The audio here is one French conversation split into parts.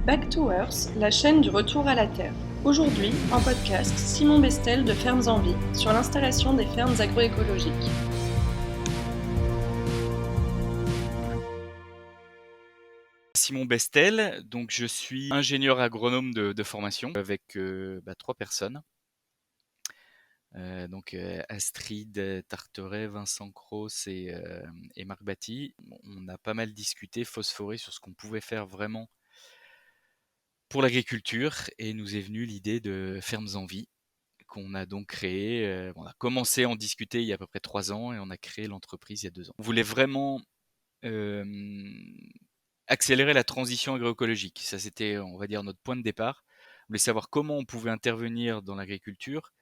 Back to Earth, la chaîne du retour à la Terre. Aujourd'hui, en podcast, Simon Bestel de Fermes en Vie sur l'installation des fermes agroécologiques. Simon Bestel, donc je suis ingénieur agronome de formation avec 3 personnes. Astrid Tarteret, Vincent Cros et Marc Batty. On a pas mal discuté, phosphoré sur ce qu'on pouvait faire vraiment pour l'agriculture et nous est venue l'idée de Fermes en Vie qu'on a donc créé. On a commencé à en discuter il y a à peu près 3 ans et on a créé l'entreprise il y a 2 ans. On voulait vraiment euh, accélérer la transition agroécologique. Ça, c'était, on va dire, notre point de départ. On voulait savoir comment on pouvait intervenir dans l'agriculture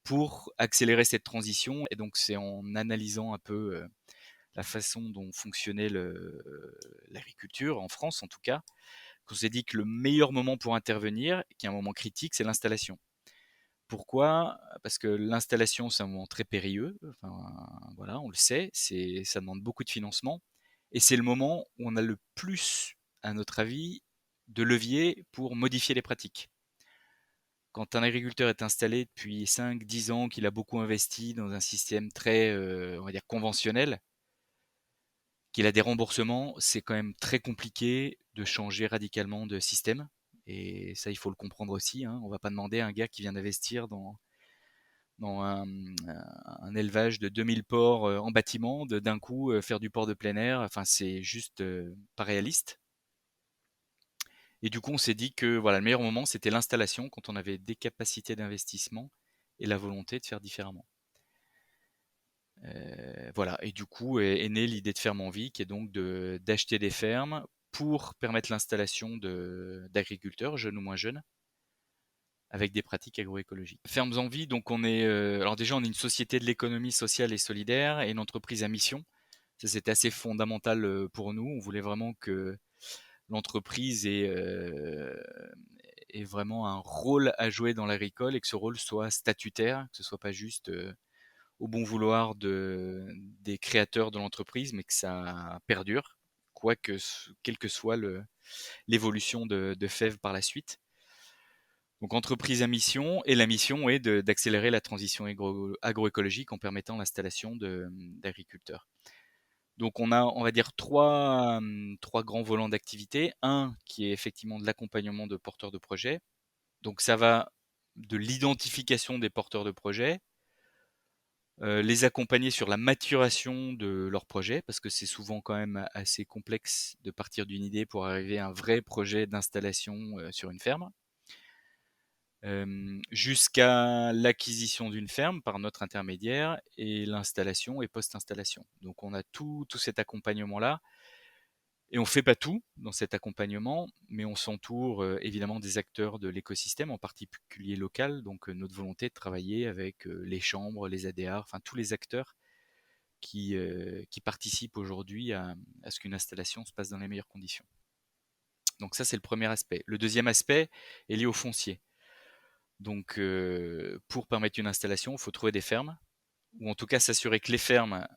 pour accélérer cette transition. Et donc, c'est en analysant un peu la façon dont fonctionnait l'agriculture, en France en tout cas, qu'on s'est dit que le meilleur moment pour intervenir, qui est un moment critique, c'est l'installation. Pourquoi? Parce que l'installation, c'est un moment très périlleux. Enfin, voilà, on le sait, ça demande beaucoup de financement. Et c'est le moment où on a le plus, à notre avis, de levier pour modifier les pratiques. Quand un agriculteur est installé depuis 5, 10 ans, qu'il a beaucoup investi dans un système très, on va dire, conventionnel, qu'il a des remboursements, c'est quand même très compliqué de changer radicalement de système. Et ça, il faut le comprendre aussi, hein. On va pas demander à un gars qui vient d'investir dans un élevage de 2000 porcs en bâtiment, d'un coup faire du port de plein air, enfin c'est juste pas réaliste. Et du coup on s'est dit que voilà, le meilleur moment c'était l'installation quand on avait des capacités d'investissement et la volonté de faire différemment. Voilà, et du coup est née l'idée de Ferme en Vie qui est donc d'acheter des fermes pour permettre l'installation d'agriculteurs, jeunes ou moins jeunes, avec des pratiques agroécologiques. Fermes en Vie, donc alors déjà on est une société de l'économie sociale et solidaire et une entreprise à mission. Ça c'était assez fondamental pour nous. On voulait vraiment que l'entreprise ait vraiment un rôle à jouer dans l'agricole et que ce rôle soit statutaire, que ce soit pas juste au bon vouloir des créateurs de l'entreprise, mais que ça perdure, quelle que soit l'évolution de FEV par la suite. Donc entreprise à mission, et la mission est d'accélérer la transition agroécologique en permettant l'installation d'agriculteurs. Donc on a, on va dire, trois grands volants d'activité. Un qui est effectivement de l'accompagnement de porteurs de projets. Donc ça va de l'identification des porteurs de projets, les accompagner sur la maturation de leurs projets, parce que c'est souvent quand même assez complexe de partir d'une idée pour arriver à un vrai projet d'installation sur une ferme. Jusqu'à l'acquisition d'une ferme par notre intermédiaire et l'installation et post-installation. Donc on a tout cet accompagnement-là et on fait pas tout dans cet accompagnement, mais on s'entoure évidemment des acteurs de l'écosystème, en particulier local. Donc notre volonté de travailler avec les chambres, les ADR, enfin tous les acteurs qui participent aujourd'hui à ce qu'une installation se passe dans les meilleures conditions. Donc ça c'est le premier aspect. Le deuxième aspect est lié au foncier. Donc, pour permettre une installation, il faut trouver des fermes, ou en tout cas s'assurer que les fermes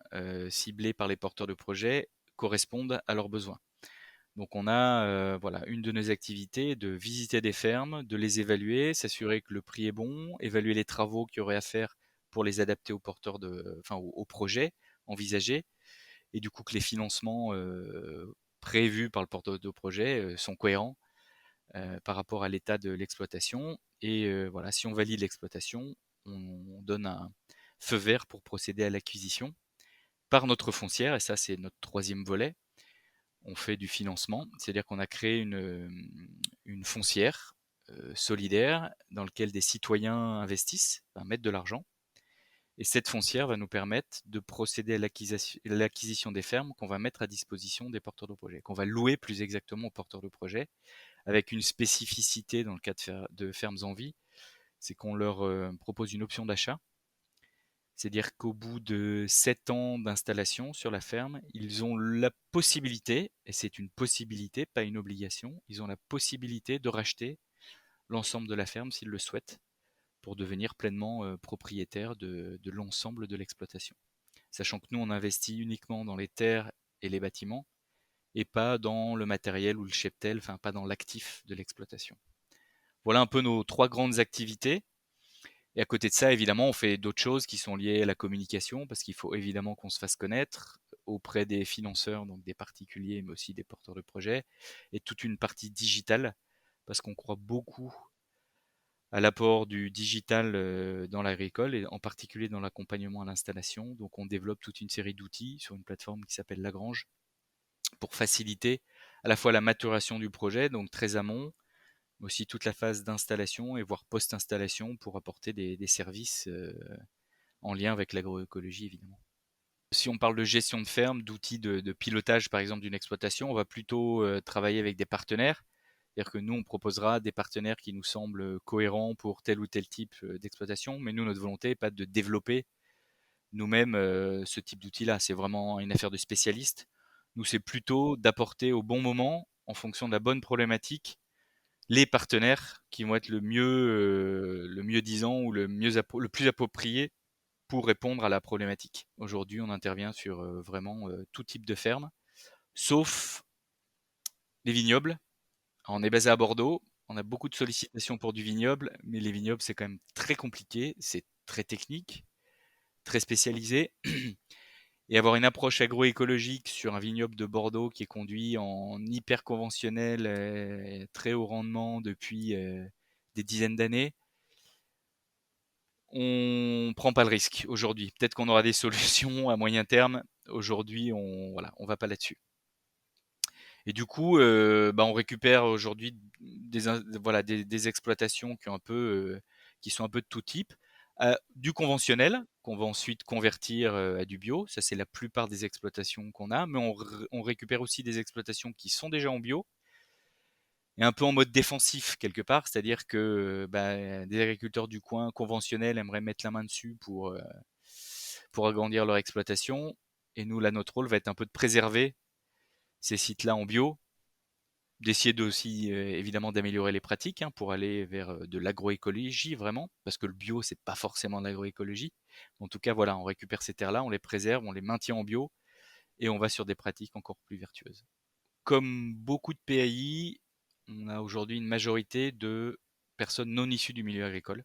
ciblées par les porteurs de projets correspondent à leurs besoins. Donc, on a voilà, une de nos activités de visiter des fermes, de les évaluer, s'assurer que le prix est bon, évaluer les travaux qu'il y aurait à faire pour les adapter aux porteurs enfin, aux projets envisagés, et du coup que les financements prévus par le porteur de projet sont cohérents par rapport à l'état de l'exploitation. Et voilà, si on valide l'exploitation, on donne un feu vert pour procéder à l'acquisition par notre foncière, et ça c'est notre troisième volet. On fait du financement, c'est-à-dire qu'on a créé une foncière solidaire dans laquelle des citoyens investissent, mettent de l'argent. Et cette foncière va nous permettre de procéder à l'acquisition des fermes qu'on va mettre à disposition des porteurs de projets, qu'on va louer plus exactement aux porteurs de projets, avec une spécificité dans le cas de Fermes en Vie, c'est qu'on leur propose une option d'achat. C'est-à-dire qu'au bout de 7 ans d'installation sur la ferme, ils ont la possibilité, et c'est une possibilité, pas une obligation, ils ont la possibilité de racheter l'ensemble de la ferme s'ils le souhaitent, pour devenir pleinement propriétaires de l'ensemble de l'exploitation. Sachant que nous, on investit uniquement dans les terres et les bâtiments, et pas dans le matériel ou le cheptel, enfin pas dans l'actif de l'exploitation. Voilà un peu nos 3 grandes activités. Et à côté de ça, évidemment, on fait d'autres choses qui sont liées à la communication, parce qu'il faut évidemment qu'on se fasse connaître auprès des financeurs, donc des particuliers, mais aussi des porteurs de projets, et toute une partie digitale, parce qu'on croit beaucoup à l'apport du digital dans l'agricole, et en particulier dans l'accompagnement à l'installation. Donc on développe toute une série d'outils sur une plateforme qui s'appelle Lagrange, pour faciliter à la fois la maturation du projet, donc très amont, mais aussi toute la phase d'installation et voire post-installation pour apporter des services en lien avec l'agroécologie évidemment. Si on parle de gestion de ferme, d'outils de pilotage par exemple d'une exploitation, on va plutôt travailler avec des partenaires. C'est-à-dire que nous, on proposera des partenaires qui nous semblent cohérents pour tel ou tel type d'exploitation, mais nous, notre volonté n'est pas de développer nous-mêmes ce type d'outil-là. C'est vraiment une affaire de spécialistes. Nous, c'est plutôt d'apporter au bon moment, en fonction de la bonne problématique, les partenaires qui vont être le mieux disant ou le plus approprié pour répondre à la problématique. Aujourd'hui, on intervient sur vraiment tout type de ferme, sauf les vignobles. Alors, on est basé à Bordeaux, on a beaucoup de sollicitations pour du vignoble, mais les vignobles, c'est quand même très compliqué, c'est très technique, très spécialisé. Et avoir une approche agroécologique sur un vignoble de Bordeaux qui est conduit en hyper conventionnel, très haut rendement depuis des dizaines d'années, on prend pas le risque aujourd'hui. Peut-être qu'on aura des solutions à moyen terme. Aujourd'hui, on va pas là-dessus. Et du coup, on récupère aujourd'hui des exploitations qui sont un peu de tout type. Du conventionnel, qu'on va ensuite convertir à du bio. Ça, c'est la plupart des exploitations qu'on a. Mais on récupère aussi des exploitations qui sont déjà en bio et un peu en mode défensif quelque part. C'est-à-dire que des agriculteurs du coin conventionnels aimeraient mettre la main dessus pour agrandir leur exploitation. Et nous, là, notre rôle va être un peu de préserver ces sites-là en bio, d'essayer aussi évidemment d'améliorer les pratiques pour aller vers de l'agroécologie vraiment, parce que le bio c'est pas forcément de l'agroécologie. En tout cas voilà, on récupère ces terres-là, on les préserve, on les maintient en bio et on va sur des pratiques encore plus vertueuses. Comme beaucoup de PAI, on a aujourd'hui une majorité de personnes non issues du milieu agricole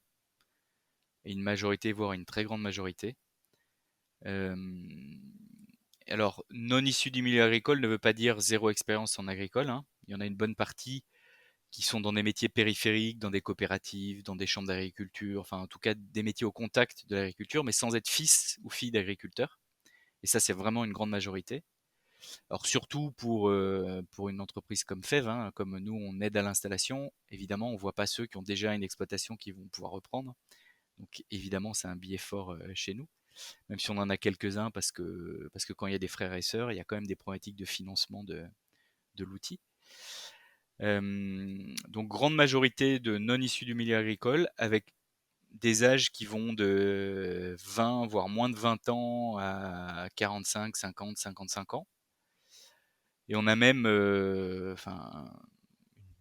et une majorité, voire une très grande majorité. Euh, alors, non issus du milieu agricole ne veut pas dire zéro expérience en agricole. Il y en a une bonne partie qui sont dans des métiers périphériques, dans des coopératives, dans des chambres d'agriculture, enfin en tout cas des métiers au contact de l'agriculture, mais sans être fils ou fille d'agriculteur. Et ça, c'est vraiment une grande majorité. Alors surtout pour une entreprise comme FEV, comme nous, on aide à l'installation, évidemment, on ne voit pas ceux qui ont déjà une exploitation qui vont pouvoir reprendre. Donc évidemment, c'est un biais fort chez nous, même si on en a quelques-uns parce que quand il y a des frères et sœurs, il y a quand même des problématiques de financement de l'outil. Donc grande majorité de non issus du milieu agricole, avec des âges qui vont de 20, voire moins de 20 ans à 45, 50, 55 ans. Et on a même une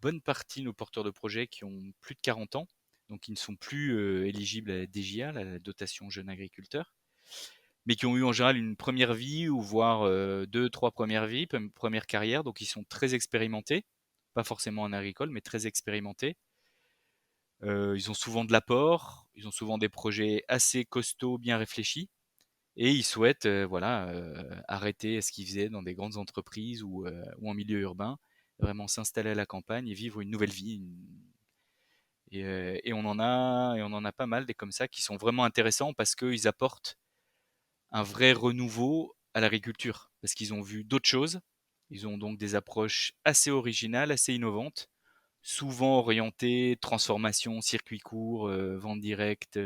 bonne partie de nos porteurs de projets qui ont plus de 40 ans, donc qui ne sont plus éligibles à la DJA, la dotation jeune agriculteur, mais qui ont eu en général une première vie, ou voire deux, trois premières vies, première carrière, donc ils sont très expérimentés, pas forcément en agricole, mais très expérimentés. Ils ont souvent de l'apport, ils ont souvent des projets assez costauds, bien réfléchis, et ils souhaitent arrêter ce qu'ils faisaient dans des grandes entreprises ou en milieu urbain, vraiment s'installer à la campagne et vivre une nouvelle vie. Et on en a pas mal des comme ça qui sont vraiment intéressants parce qu'ils apportent un vrai renouveau à l'agriculture, parce qu'ils ont vu d'autres choses. Ils ont donc des approches assez originales, assez innovantes, souvent orientées transformation, circuit court, vente directe,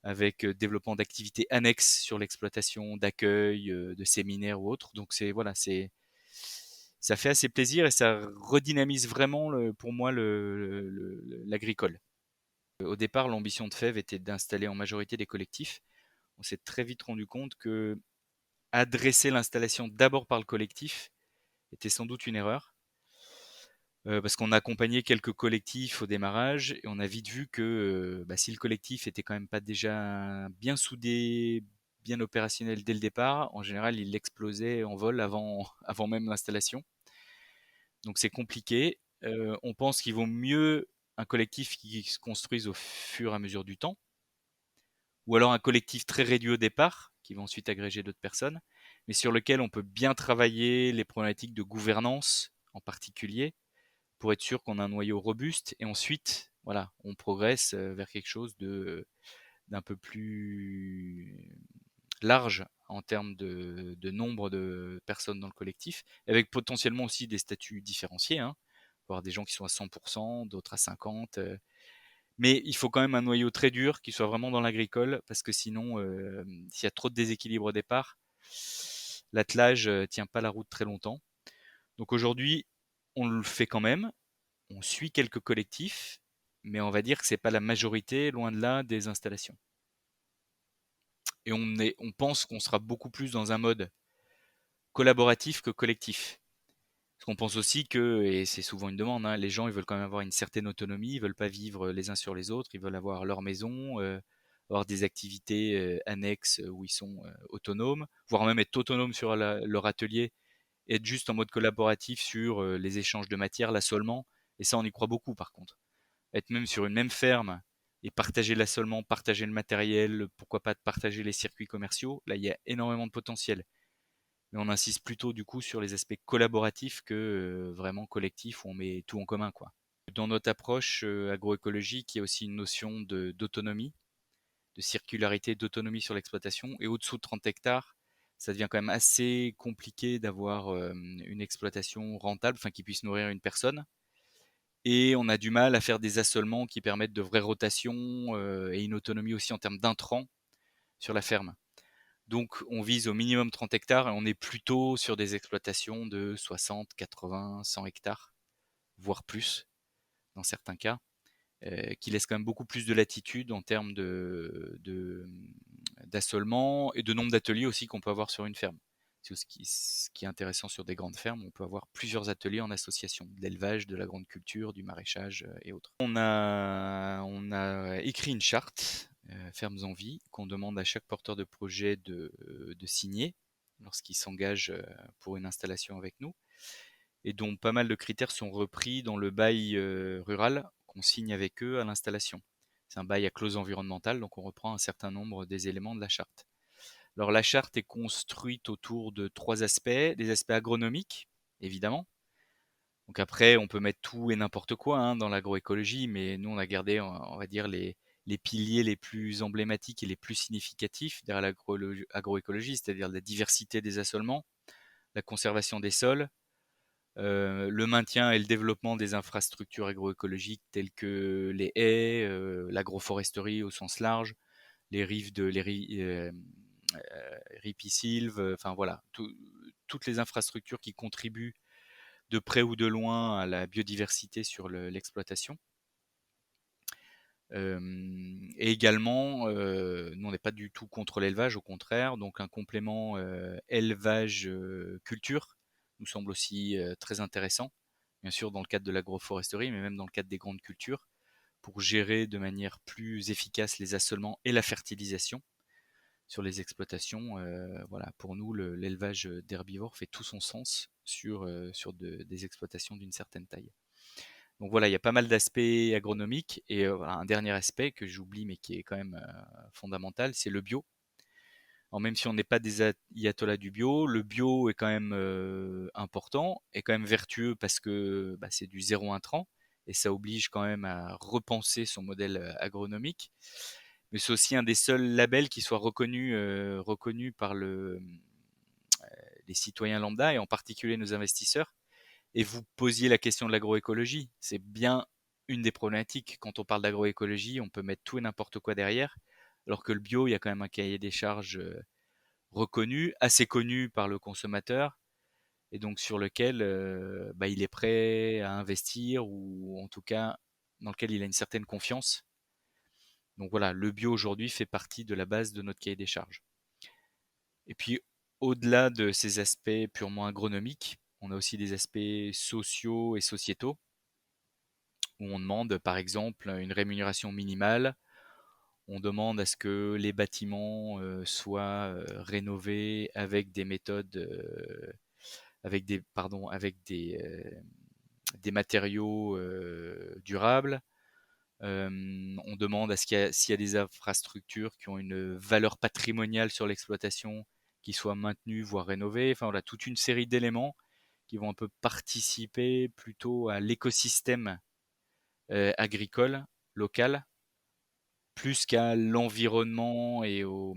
avec développement d'activités annexes sur l'exploitation, d'accueil, de séminaires ou autres. Donc ça fait assez plaisir et ça redynamise vraiment pour moi l'agricole. Au départ, l'ambition de FEV était d'installer en majorité des collectifs. On s'est très vite rendu compte que adresser l'installation d'abord par le collectif était sans doute une erreur. Parce qu'on a accompagné quelques collectifs au démarrage et on a vite vu que si le collectif était quand même pas déjà bien soudé, bien opérationnel dès le départ, en général, il explosait en vol avant, avant même l'installation. Donc c'est compliqué. On pense qu'il vaut mieux un collectif qui se construise au fur et à mesure du temps, ou alors un collectif très réduit au départ, qui va ensuite agréger d'autres personnes, mais sur lequel on peut bien travailler les problématiques de gouvernance en particulier, pour être sûr qu'on a un noyau robuste, et ensuite, voilà, on progresse vers quelque chose d'un peu plus large en termes de nombre de personnes dans le collectif, avec potentiellement aussi des statuts différenciés, hein, avoir des gens qui sont à 100%, d'autres à 50%. Mais il faut quand même un noyau très dur qui soit vraiment dans l'agricole, parce que sinon, s'il y a trop de déséquilibre au départ, l'attelage tient pas la route très longtemps. Donc aujourd'hui, on le fait quand même, on suit quelques collectifs, mais on va dire que c'est pas la majorité, loin de là, des installations. Et on pense qu'on sera beaucoup plus dans un mode collaboratif que collectif. Parce qu'on pense aussi que, et c'est souvent une demande, hein, les gens ils veulent quand même avoir une certaine autonomie, ils veulent pas vivre les uns sur les autres, ils veulent avoir leur maison, avoir des activités annexes où ils sont autonomes, voire même être autonomes sur leur atelier, et être juste en mode collaboratif sur les échanges de matière, l'assolement. Et ça, on y croit beaucoup par contre. Être même sur une même ferme et partager l'assolement, partager le matériel, pourquoi pas partager les circuits commerciaux, là il y a énormément de potentiel. Mais on insiste plutôt du coup sur les aspects collaboratifs que vraiment collectifs où on met tout en commun, quoi. Dans notre approche agroécologique, il y a aussi une notion d'autonomie, de circularité, d'autonomie sur l'exploitation. Et au-dessous de 30 hectares, ça devient quand même assez compliqué d'avoir une exploitation rentable, enfin qui puisse nourrir une personne. Et on a du mal à faire des assolements qui permettent de vraies rotations et une autonomie aussi en termes d'intrants sur la ferme. Donc on vise au minimum 30 hectares et on est plutôt sur des exploitations de 60, 80, 100 hectares, voire plus dans certains cas, qui laissent quand même beaucoup plus de latitude en termes d'assolement et de nombre d'ateliers aussi qu'on peut avoir sur une ferme. C'est ce qui est intéressant sur des grandes fermes, on peut avoir plusieurs ateliers en association, de l'élevage, de la grande culture, du maraîchage et autres. On a écrit une charte, Fermes en Vie, qu'on demande à chaque porteur de projet de signer lorsqu'il s'engage pour une installation avec nous, et dont pas mal de critères sont repris dans le bail rural qu'on signe avec eux à l'installation. C'est un bail à clause environnementale, donc on reprend un certain nombre des éléments de la charte. Alors la charte est construite autour de trois aspects, des aspects agronomiques, évidemment. Donc après, on peut mettre tout et n'importe quoi hein, dans l'agroécologie, mais nous on a gardé, on va dire, les piliers les plus emblématiques et les plus significatifs derrière l'agroécologie, c'est-à-dire la diversité des assolements, la conservation des sols, le maintien et le développement des infrastructures agroécologiques telles que les haies, l'agroforesterie au sens large, les rives de ripisylves, enfin voilà, toutes les infrastructures qui contribuent de près ou de loin à la biodiversité sur l'exploitation. Et également, nous on n'est pas du tout contre l'élevage, au contraire, donc un complément élevage-culture nous semble aussi très intéressant, bien sûr dans le cadre de l'agroforesterie, mais même dans le cadre des grandes cultures, pour gérer de manière plus efficace les assolements et la fertilisation sur les exploitations. Voilà, pour nous, l'élevage d'herbivores fait tout son sens sur des exploitations d'une certaine taille. Donc voilà, il y a pas mal d'aspects agronomiques et voilà, un dernier aspect que j'oublie mais qui est quand même fondamental, c'est le bio. Alors même si on n'est pas des ayatollahs du bio, le bio est quand même important et quand même vertueux parce que bah, c'est du zéro intrant et ça oblige quand même à repenser son modèle agronomique. Mais c'est aussi un des seuls labels qui soit reconnu par les citoyens lambda et en particulier nos investisseurs. Et vous posiez la question de l'agroécologie. C'est bien une des problématiques. Quand on parle d'agroécologie, on peut mettre tout et n'importe quoi derrière. Alors que le bio, il y a quand même un cahier des charges reconnu, assez connu par le consommateur, et donc sur lequel bah, il est prêt à investir, ou en tout cas dans lequel il a une certaine confiance. Donc voilà, le bio aujourd'hui fait partie de la base de notre cahier des charges. Et puis, au-delà de ces aspects purement agronomiques, on a aussi des aspects sociaux et sociétaux, où on demande par exemple une rémunération minimale, On demande à ce que les bâtiments soient rénovés avec des méthodes, avec des matériaux durables. On demande à ce s'il y a des infrastructures qui ont une valeur patrimoniale sur l'exploitation, qui soient maintenues, voire rénovées. Enfin voilà, toute une série d'éléments qui vont un peu participer plutôt à l'écosystème agricole local, plus qu'à l'environnement et aux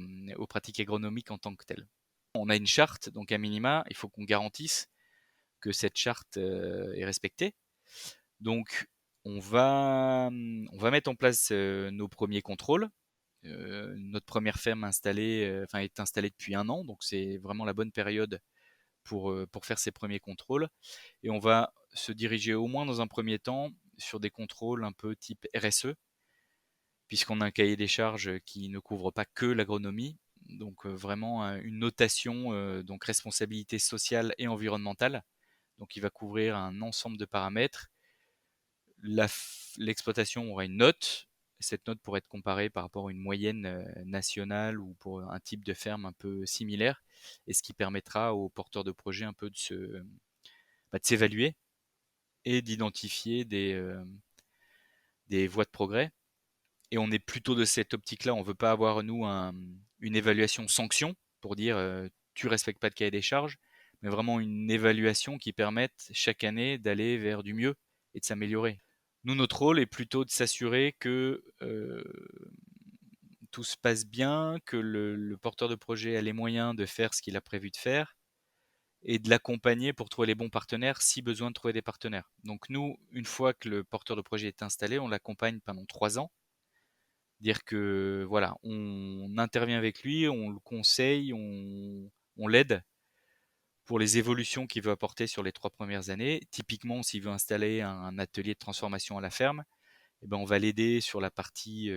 pratiques agronomiques en tant que telles. On a une charte, donc à minima, il faut qu'on garantisse que cette charte est respectée. Donc, on va mettre en place nos premiers contrôles. Notre première ferme est installée depuis 1 an, donc c'est vraiment la bonne période pour faire ces premiers contrôles. Et on va se diriger au moins dans un premier temps sur des contrôles un peu type RSE, puisqu'on a un cahier des charges qui ne couvre pas que l'agronomie, donc vraiment une notation, donc responsabilité sociale et environnementale. Donc il va couvrir un ensemble de paramètres. L'exploitation aura une note. Cette note pourrait être comparée par rapport à une moyenne nationale ou pour un type de ferme un peu similaire, et ce qui permettra aux porteurs de projets un peu de s'évaluer et d'identifier des voies de progrès. Et on est plutôt de cette optique-là. On ne veut pas avoir, nous, une évaluation sanction pour dire tu respectes pas de cahier des charges, mais vraiment une évaluation qui permette chaque année d'aller vers du mieux et de s'améliorer. Nous, notre rôle est plutôt de s'assurer que tout se passe bien, que le porteur de projet a les moyens de faire ce qu'il a prévu de faire et de l'accompagner pour trouver les bons partenaires si besoin de trouver des partenaires. Donc nous, une fois que le porteur de projet est installé, on l'accompagne pendant 3 ans. Dire que voilà, on intervient avec lui, on le conseille, on l'aide pour les évolutions qu'il veut apporter sur les 3 premières années. Typiquement, s'il veut installer un atelier de transformation à la ferme, eh ben, on va l'aider sur la partie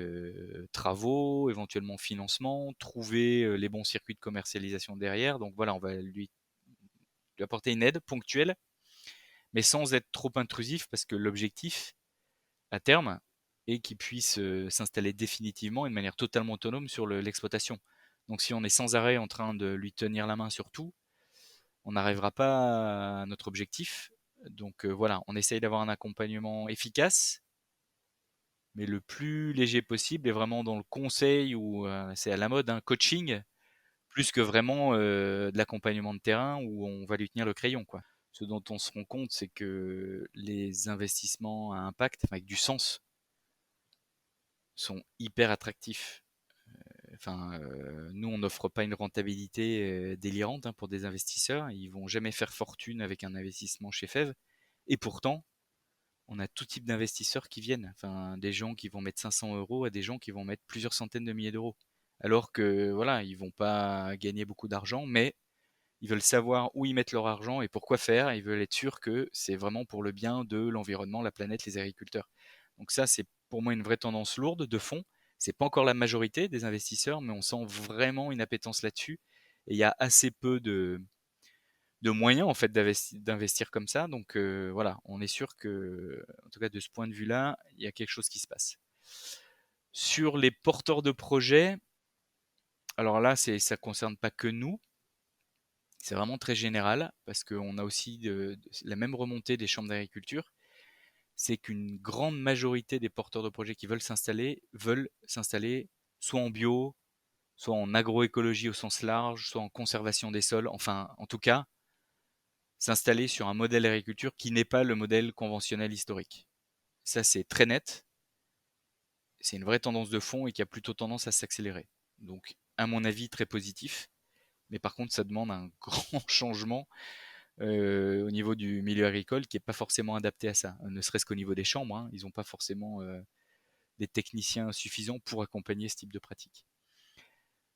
travaux, éventuellement financement, trouver les bons circuits de commercialisation derrière. Donc voilà, on va lui apporter une aide ponctuelle, mais sans être trop intrusif, parce que l'objectif, à terme, est qu'il puisse s'installer définitivement et de manière totalement autonome sur l'exploitation. Donc si on est sans arrêt en train de lui tenir la main sur tout, on n'arrivera pas à notre objectif. Donc voilà, on essaye d'avoir un accompagnement efficace, mais le plus léger possible, et vraiment dans le conseil où c'est à la mode, un coaching, plus que vraiment de l'accompagnement de terrain où on va lui tenir le crayon, quoi. Ce dont on se rend compte, c'est que les investissements à impact, enfin, avec du sens, sont hyper attractifs. Enfin, nous, on n'offre pas une rentabilité délirante pour des investisseurs. Ils vont jamais faire fortune avec un investissement chez FEV. Et pourtant, on a tout type d'investisseurs qui viennent. Enfin, des gens qui vont mettre 500 euros à des gens qui vont mettre plusieurs centaines de milliers d'euros. Alors que, voilà, ils vont pas gagner beaucoup d'argent, mais ils veulent savoir où ils mettent leur argent et pourquoi faire. Ils veulent être sûrs que c'est vraiment pour le bien de l'environnement, la planète, les agriculteurs. Donc ça, c'est pour moi une vraie tendance lourde de fond. C'est pas encore la majorité des investisseurs, mais on sent vraiment une appétence là-dessus. Et il y a assez peu de moyens en fait d'investir comme ça. Donc voilà, on est sûr que, en tout cas de ce point de vue-là, il y a quelque chose qui se passe. Sur les porteurs de projets, alors là, ça concerne pas que nous. C'est vraiment très général parce qu'on a aussi la même remontée des chambres d'agriculture. C'est qu'une grande majorité des porteurs de projets qui veulent s'installer soit en bio, soit en agroécologie au sens large, soit en conservation des sols. Enfin, en tout cas, s'installer sur un modèle d'agriculture qui n'est pas le modèle conventionnel historique. Ça, c'est très net. C'est une vraie tendance de fond et qui a plutôt tendance à s'accélérer. Donc, à mon avis, très positif. Mais par contre, ça demande un grand changement au niveau du milieu agricole qui n'est pas forcément adapté à ça. Ne serait-ce qu'au niveau des chambres, hein, ils n'ont pas forcément des techniciens suffisants pour accompagner ce type de pratique.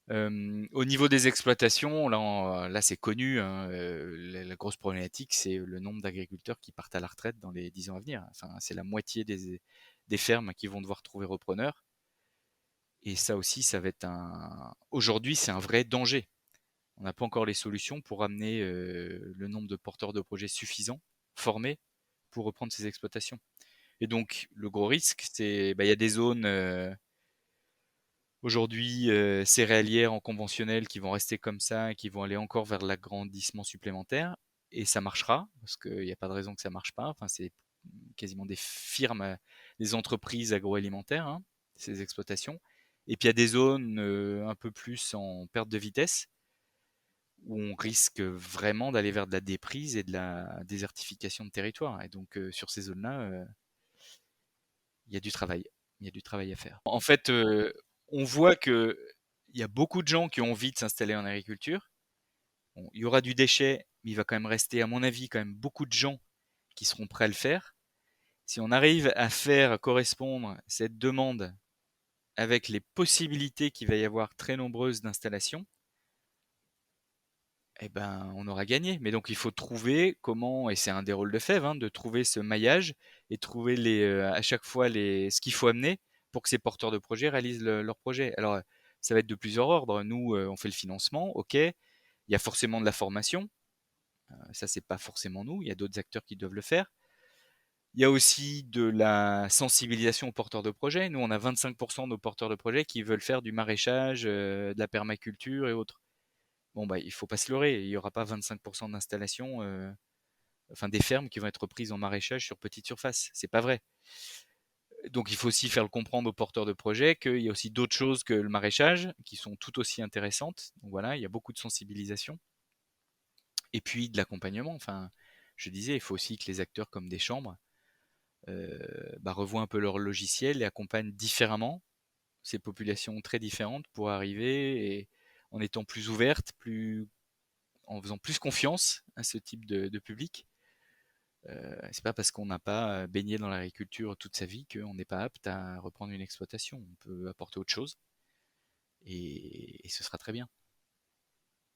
Au niveau des exploitations, là c'est connu, hein, la grosse problématique, c'est le nombre d'agriculteurs qui partent à la retraite dans les 10 ans à venir. Enfin, c'est la moitié des fermes qui vont devoir trouver repreneurs. Et ça aussi, ça va être aujourd'hui, c'est un vrai danger. On n'a pas encore les solutions pour amener le nombre de porteurs de projets suffisants, formés, pour reprendre ces exploitations. Et donc, le gros risque, c'est, il y a des zones aujourd'hui céréalières en conventionnel qui vont rester comme ça et qui vont aller encore vers l'agrandissement supplémentaire. Et ça marchera, parce qu'il n'y a pas de raison que ça marche pas. Enfin, c'est quasiment des firmes, des entreprises agroalimentaires, hein, ces exploitations. Et puis il y a des zones un peu plus en perte de vitesse, où on risque vraiment d'aller vers de la déprise et de la désertification de territoire. Et donc sur ces zones-là, il y a du travail. Il y a du travail à faire. En fait, on voit que il y a beaucoup de gens qui ont envie de s'installer en agriculture. Bon, il y aura du déchet, mais il va quand même rester, à mon avis, quand même beaucoup de gens qui seront prêts à le faire. Si on arrive à faire correspondre cette demande avec les possibilités qu'il va y avoir très nombreuses d'installation, eh ben, on aura gagné. Mais donc, il faut trouver comment, et c'est un des rôles de FEV, hein, de trouver ce maillage et trouver à chaque fois ce qu'il faut amener pour que ces porteurs de projets réalisent leur projet. Alors, ça va être de plusieurs ordres. Nous, on fait le financement, ok. Il y a forcément de la formation. Ça, c'est pas forcément nous. Il y a d'autres acteurs qui doivent le faire. Il y a aussi de la sensibilisation aux porteurs de projets. Nous, on a 25% de nos porteurs de projets qui veulent faire du maraîchage, de la permaculture et autres. Bon, bah, il faut pas se leurrer. Il y aura pas 25% d'installations, enfin des fermes qui vont être prises en maraîchage sur petite surface. C'est pas vrai. Donc, il faut aussi faire le comprendre aux porteurs de projets qu'il y a aussi d'autres choses que le maraîchage qui sont tout aussi intéressantes. Donc voilà, il y a beaucoup de sensibilisation. Et puis de l'accompagnement. Enfin, je disais, il faut aussi que les acteurs comme des chambres revoient un peu leur logiciel et accompagnent différemment ces populations très différentes pour arriver et en étant plus ouvertes, en faisant plus confiance à ce type de public. C'est pas parce qu'on n'a pas baigné dans l'agriculture toute sa vie qu'on n'est pas apte à reprendre une exploitation. On peut apporter autre chose et ce sera très bien.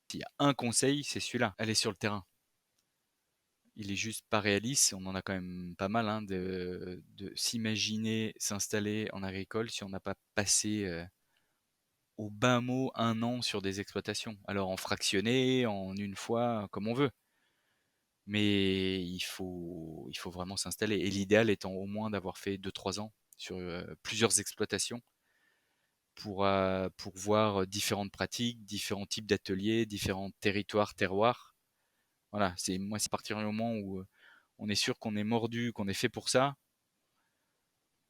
S'il y a un conseil, c'est celui-là, aller sur le terrain. Il est juste pas réaliste, on en a quand même pas mal, hein, de s'imaginer s'installer en agricole si on n'a pas passé au bas mot 1 an sur des exploitations. Alors en fractionné, en une fois, comme on veut. Mais il faut vraiment s'installer. Et l'idéal étant au moins d'avoir fait 2-3 ans sur plusieurs exploitations pour voir différentes pratiques, différents types d'ateliers, différents territoires, terroirs. Voilà, c'est à partir du moment où on est sûr qu'on est mordu, qu'on est fait pour ça,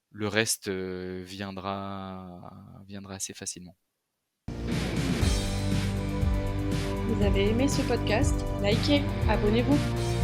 le reste viendra assez facilement. Vous avez aimé ce podcast? Likez, abonnez-vous.